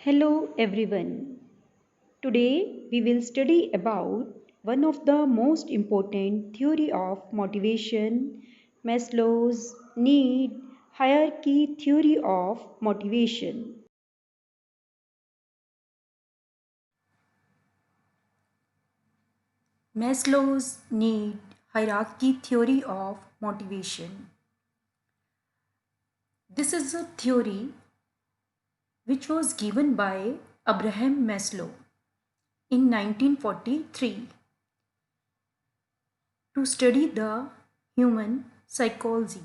Hello everyone. Today we will study about one of the most important theory of motivation, Maslow's need hierarchy theory of motivation. Maslow's need hierarchy theory of motivation. This is a theory which was given by Abraham Maslow in 1943 to study the human psychology.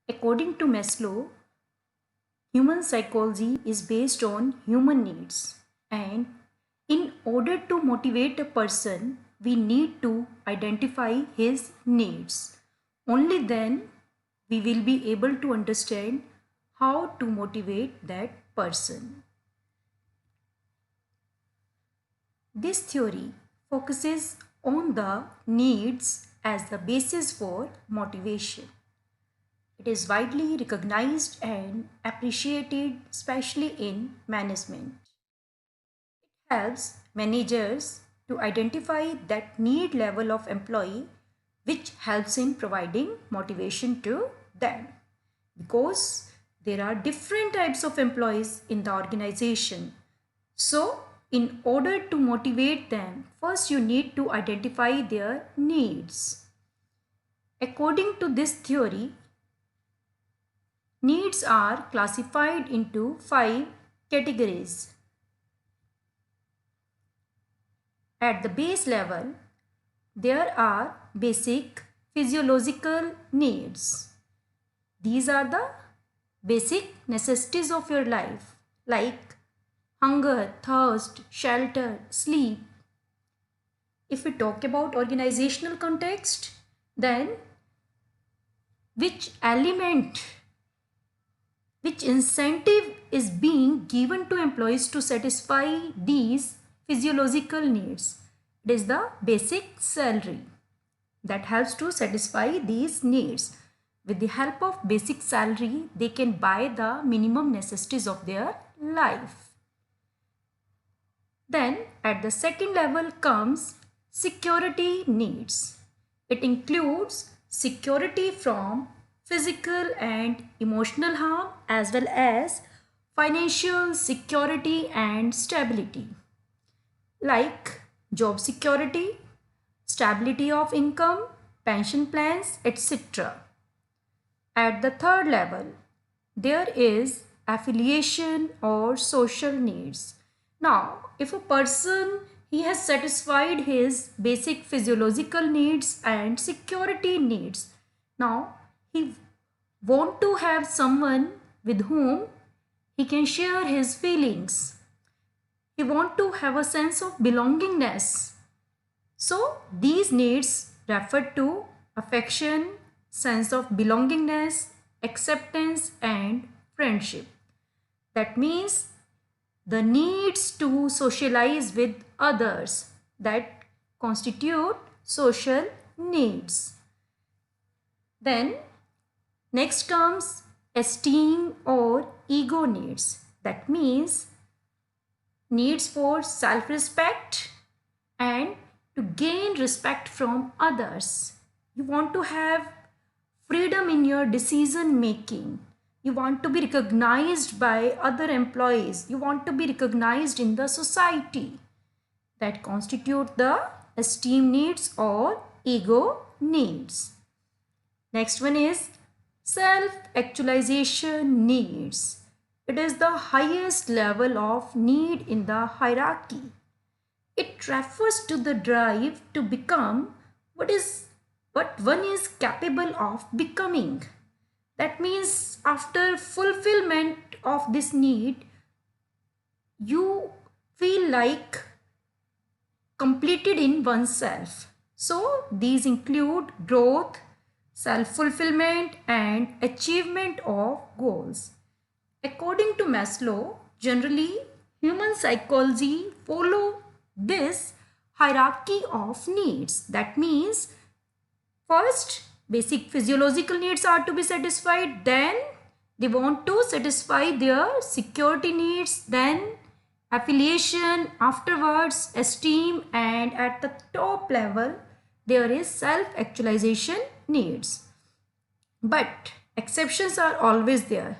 According to Maslow, human psychology is based on human needs, and in order to motivate a person, we need to identify his needs. Only then we will be able to understand how to motivate that person. This theory focuses on the needs as the basis for motivation. It is widely recognized and appreciated, especially in management. It helps managers to identify that need level of employee, which helps in providing motivation to them, because there are different types of employees in the organization. So in order to motivate them, first you need to identify their needs. According to this theory, needs are classified into 5 categories. At the base level, there are basic physiological needs. These are the basic necessities of your life, like hunger, thirst, shelter, sleep. If we talk about organizational context, then which element, which incentive is being given to employees to satisfy these physiological needs? It is the basic salary that helps to satisfy these needs. With the help of basic salary, they can buy the minimum necessities of their life. Then at the second level comes security needs. It includes security from physical and emotional harm, as well as financial security and stability, like job security, stability of income, pension plans, etc. At the third level, there is affiliation or social needs. Now, if a person, he has satisfied his basic physiological needs and security needs, now he want to have someone with whom he can share his feelings. He want to have a sense of belongingness. So these needs refer to affection, sense of belongingness, acceptance and friendship. That means the needs to socialize with others, that constitute social needs. Then next comes esteem or ego needs. That means needs for self-respect and to gain respect from others. You want to have freedom in your decision making. You want to be recognized by other employees. You want to be recognized in the society. That constitute the esteem needs or ego needs. Next one is self-actualization needs. It is the highest level of need in the hierarchy. It refers to the drive to become what one is capable of becoming. That means after fulfillment of this need, you feel like completed in oneself. So these include growth, self-fulfillment and achievement of goals. According to Maslow, generally human psychology follow this hierarchy of needs. That means first basic physiological needs are to be satisfied, then They want to satisfy their security needs, then affiliation, afterwards esteem, and at the top level there is self-actualization needs. But exceptions are always there.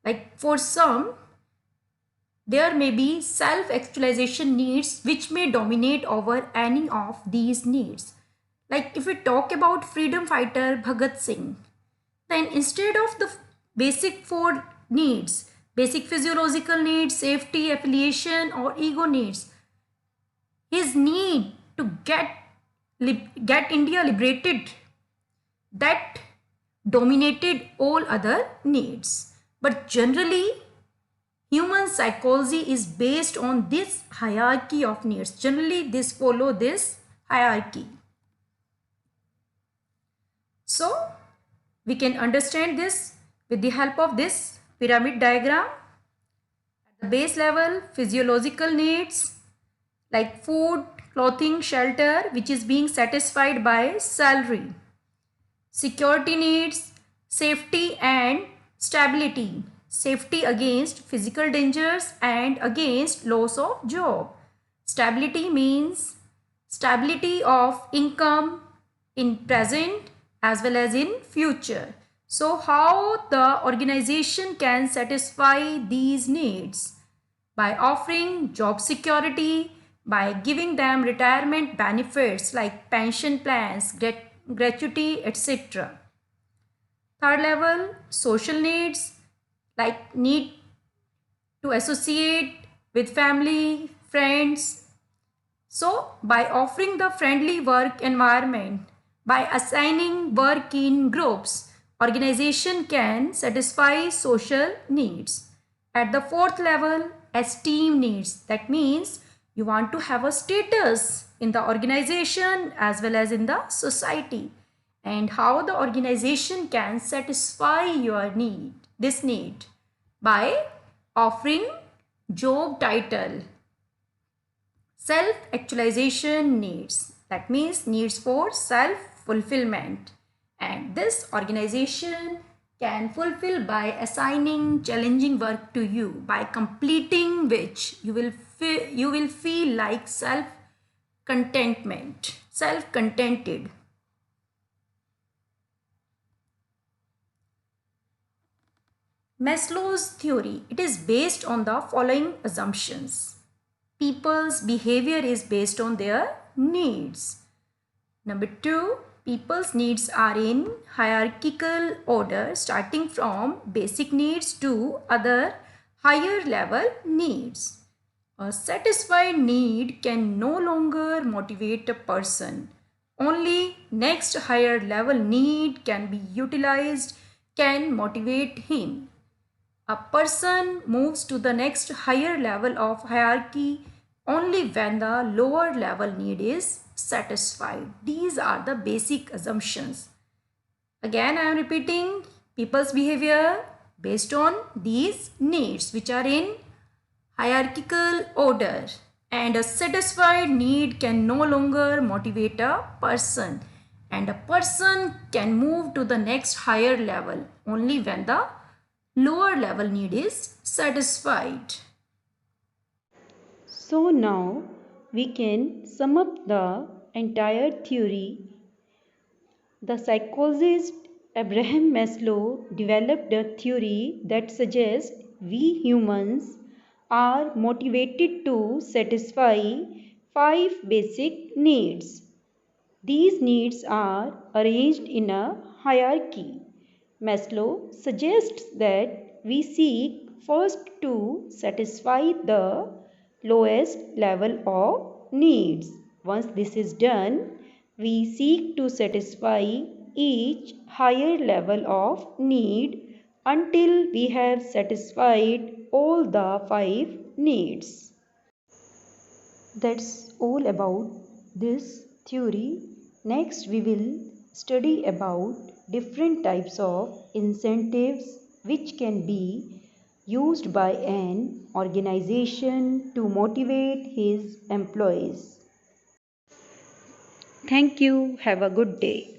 Like for some, there may be self-actualization needs which may dominate over any of these needs. Like if we talk about freedom fighter Bhagat Singh, then instead of the basic four needs, basic physiological needs, safety, affiliation, or ego needs, his need to get India liberated, that dominated all other needs. But generally, human psychology is based on this hierarchy of needs. Generally, this follow this hierarchy. So, we can understand this with the help of this pyramid diagram. At the base level, physiological needs like food, clothing, shelter, which is being satisfied by salary. Security needs, safety and stability. Safety against physical dangers and against loss of job. Stability means stability of income in present as well as in future. So how the organization can satisfy these needs? By offering job security, by giving them retirement benefits like pension plans, gratuity, etc. Third level, social needs like need to associate with family, friends. So by offering the friendly work environment, by assigning work in groups, organization can satisfy social needs. At the fourth level, esteem needs. That means you want to have a status in the organization as well as in the society. And how the organization can satisfy your need, this need, by offering job title. Self-actualization needs. That means needs for self-fulfillment. And this organization can fulfill by assigning challenging work to you, by completing which you will feel like self-contentment, self-contented. Maslow's theory, it is based on the following assumptions. People's behavior is based on their needs. Number 2, people's needs are in hierarchical order starting from basic needs to other higher level needs. A satisfied need can no longer motivate a person. Only next higher level need can be utilized, can motivate him. A person moves to the next higher level of hierarchy only when the lower level need is satisfied. These are the basic assumptions. Again, I am repeating, people's behavior based on these needs which are in hierarchical order, and a satisfied need can no longer motivate a person, and a person can move to the next higher level only when the lower level need is satisfied. So now we can sum up the entire theory. The psychologist Abraham Maslow developed a theory that suggests we humans are motivated to satisfy 5 basic needs. These needs are arranged in a hierarchy. Maslow suggests that we seek first to satisfy the lowest level of needs. Once this is done, we seek to satisfy each higher level of need until we have satisfied all the 5 needs. That's all about this theory. Next we will study about different types of incentives which can be used by an organization to motivate his employees. Thank you. Have a good day.